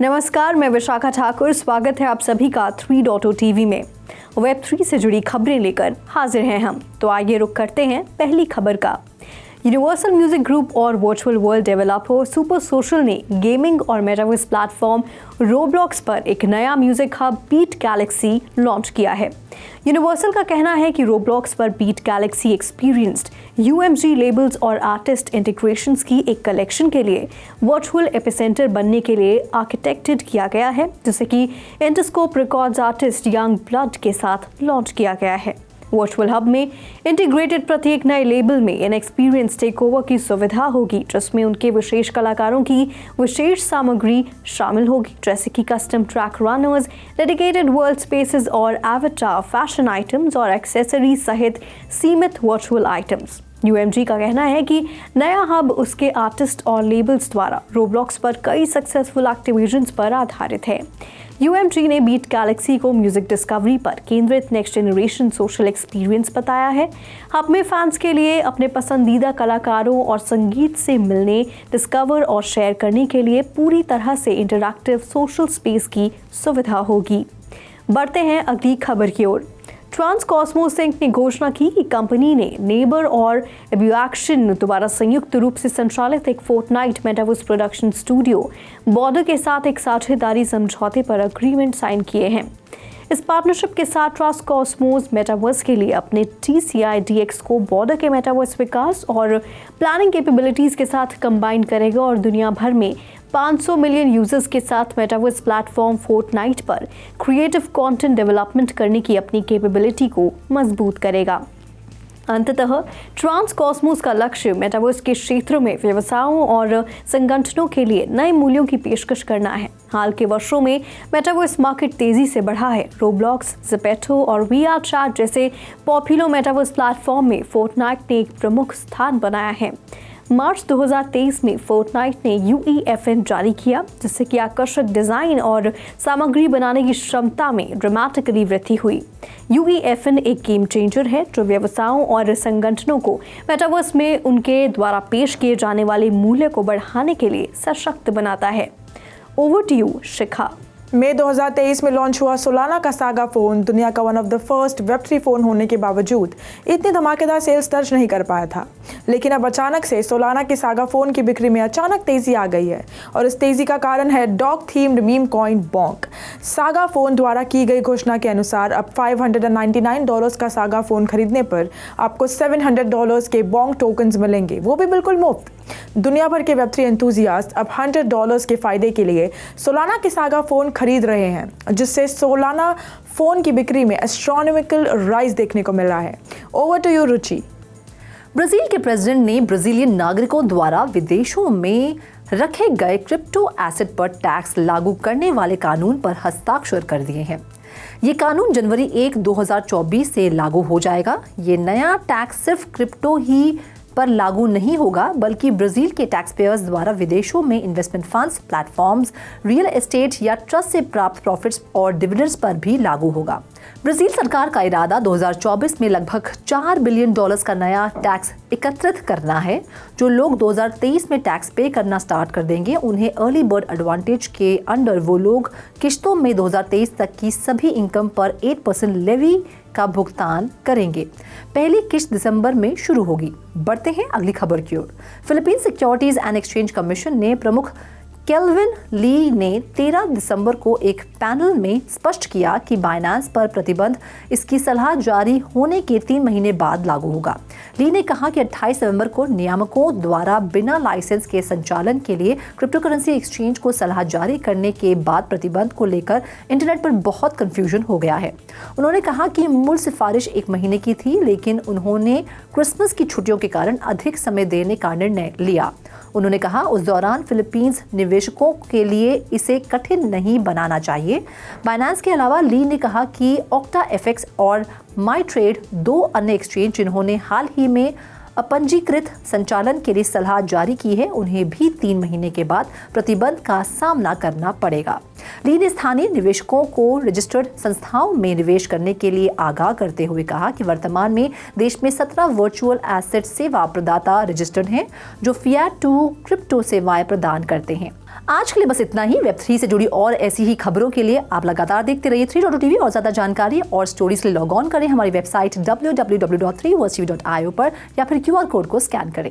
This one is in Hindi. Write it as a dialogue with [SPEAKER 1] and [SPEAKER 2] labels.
[SPEAKER 1] नमस्कार, मैं विशाखा ठाकुर। स्वागत है आप सभी का 3.0 टीवी में। वेब3 से जुड़ी खबरें लेकर हाजिर हैं हम। तो आइए रुक करते हैं पहली खबर का। यूनिवर्सल म्यूजिक ग्रुप और virtual world developer Super Social ने गेमिंग और मेटावर्स प्लेटफॉर्म रोब्लॉक्स पर एक नया music hub Beat Galaxy launch किया है। यूनिवर्सल का कहना है कि रोब्लॉक्स पर Beat Galaxy experienced UMG labels और आर्टिस्ट इंटीग्रेशंस की एक कलेक्शन के लिए वर्चुअल एपिसेंटर बनने के लिए आर्किटेक्टेड किया गया है, जिसे कि इंटरस्कोप रिकॉर्ड्स आर्टिस्ट यंग ब्लड के साथ लॉन्च किया गया है। वर्चुअल हब में इंटीग्रेटेड प्रत्येक नए लेबल में इन एक्सपीरियंस टेकओवर की सुविधा होगी, जिसमें उनके विशेष कलाकारों की विशेष सामग्री शामिल होगी, जैसे कि custom track runners, dedicated world spaces और एवटार फैशन आइटम्स और एक्सेसरीज सहित सीमित वर्चुअल आइटम्स। UMG का कहना है कि नया हब उसके आर्टिस्ट और लेबल्स द्वारा रोब्लॉक्स पर कई सक्सेसफुल एक्टिवेशंस पर आधारित है। UMG ने बीट गैलेक्सी को म्यूजिक डिस्कवरी पर केंद्रित नेक्स्ट जनरेशन सोशल एक्सपीरियंस बताया है। हब में फैंस के लिए अपने पसंदीदा कलाकारों और संगीत से मिलने, डिस्कवर और शेयर करने के लिए पूरी तरह से इंटरैक्टिव सोशल स्पेस की सुविधा होगी। बढ़ते हैं अगली खबर की ओर। ट्रांसकॉस्मोस इंक ने घोषणा की कि कंपनी ने नेबर और एब्यूएक्शन द्वारा संयुक्त रूप से संचालित एक Fortnite metaverse production studio Border के साथ एक साझेदारी समझौते पर एग्रीमेंट साइन किए हैं। इस पार्टनरशिप के साथ ट्रांसकॉस्मोस मेटावर्स के लिए अपने TCI-DX को बॉर्डर के मेटावर्स विकास और प्लानिंग कैपेबिलिटीज के साथ कंबाइन करेगा और दुनिया भर में 500 मिलियन यूजर्स के साथ मेटावर्स प्लेटफॉर्म फोर्टनाइट पर क्रिएटिव कंटेंट डेवलपमेंट करने की अपनी कैपेबिलिटी को मजबूत करेगा। अंततः ट्रांसकॉस्मोस का लक्ष्य मेटावर्स के क्षेत्रों में व्यवसायों और संगठनों के लिए नए मूल्यों की पेशकश करना है। हाल के वर्षों में मेटावर्स मार्केट तेजी से बढ़ा है। रोब्लॉक्स, ज़ेपेटो और VRChat जैसे पॉपुलर मेटावर्स प्लेटफॉर्म में फोर्टनाइट ने एक प्रमुख स्थान बनाया है। मार्च 2023 में फोर्टनाइट ने UEFN जारी किया, जिससे कि आकर्षक डिजाइन और सामग्री बनाने की क्षमता में ड्रामेटिकली वृद्धि हुई। UEFN एक गेम चेंजर है जो व्यवसायों और संगठनों को मेटावर्स में उनके द्वारा पेश किए जाने वाले मूल्य को बढ़ाने के लिए सशक्त बनाता है। ओवर टू यू शिखा।
[SPEAKER 2] मई 2023 में लॉन्च हुआ सोलाना का सागा फोन दुनिया का one of the first Web3 phone होने के बावजूद इतनी धमाकेदार सेल्स दर्ज नहीं कर पाया था। लेकिन अब अचानक से सोलाना के सागा फोन की बिक्री में अचानक तेजी आ गई है और इस तेजी का कारण है dog themed meme coin Bonk. Saga phone द्वारा की गई घोषणा के अनुसार अब $599 का सागा फोन खरीदने पर आपको $700 के बोंक टोकन्स मिलेंगे, वो भी बिल्कुल मुफ्त। दुनिया भर के Web3 एंथुजियास्ट अब $100 के फायदे के लिए सोलाना के सागा फोन खरीद रहे हैं, जिससे सोलाना फोन की बिक्री में एस्ट्रोनॉमिकल राइज देखने को मिल रहा है। Over to you Ruchi.
[SPEAKER 3] Brazil के प्रेसिडेंट ने ब्राजीलियन नागरिकों द्वारा विदेशों में रखे गए क्रिप्टो एसेट पर टैक्स लागू करने वाले कानून पर हस्ताक्षर कर दिए हैं। ये कानून जनवरी 1, 2024 से लागू हो जाएगा। ये नया टैक्स सिर्फ क्रिप्टो ही पर लागू नहीं होगा, बल्कि ब्राजील के टैक्स पेयर्स द्वारा विदेशों में investment funds, platforms, real estate या ट्रस्ट से प्राप्त प्रॉफिट्स और डिविडेंड्स पर भी लागू होगा। ब्राजील सरकार का इरादा 2024 में लगभग $4 बिलियन का नया टैक्स एकत्रित करना है। जो लोग 2023 में टैक्स पे करना स्टार्ट कर देंगे, उन्हें अर्ली बर्ड एडवांटेज के अंडर वो लोग किश्तों में 2023 तक की सभी इनकम पर 8% लेवी का भुगतान करेंगे। पहली किश्त दिसंबर में शुरू होगी। बढ़ते हैं अगली खबर की ओर। Philippine securities and exchange commission ने प्रमुख केल्विन ली ने 13 दिसंबर को एक पैनल में स्पष्ट किया कि बाइनेंस पर प्रतिबंध इसकी सलाह जारी होने के 3 महीने बाद लागू होगा। ली ने कहा कि 28 नवंबर को नियामकों द्वारा बिना लाइसेंस के संचालन के लिए क्रिप्टोकरेंसी एक्सचेंज को सलाह जारी करने के बाद प्रतिबंध को लेकर इंटरनेट पर बहुत कंफ्यूजन हो गया है। उन्होंने कहा कि मूल सिफारिश 1 महीने की थी, लेकिन उन्होंने क्रिसमस की छुट्टियों के कारण अधिक समय देने का निर्णय लिया। उन्होंने कहा उस दौरान फिलीपींस निवेशकों के लिए इसे कठिन नहीं बनाना चाहिए। बाइनेंस के अलावा ली ने कहा कि OctaFX और MyTrade 2 अन्य एक्सचेंज जिन्होंने हाल ही में अपंजीकृत संचालन के लिए सलाह जारी की है, उन्हें भी 3 महीने के बाद प्रतिबंध का सामना करना पड़ेगा। ली ने स्थानीय निवेशकों को रजिस्टर्ड संस्थाओं में निवेश करने के लिए आगाह करते हुए कहा कि वर्तमान में देश में 17 वर्चुअल एसेट सेवा प्रदाता रजिस्टर्ड हैं जो फिएट टू क्रिप्टो सेवाएं प्रदान करते हैं। आज के लिए बस इतना ही। Web3 से जुड़ी और ऐसी ही खबरों के लिए आप लगातार देखते रहिए 3.TV और ज्यादा जानकारी और स्टोरीज के लिए लॉग ऑन करें हमारी वेबसाइट www.3verstv.io पर या फिर QR कोड को स्कैन करें।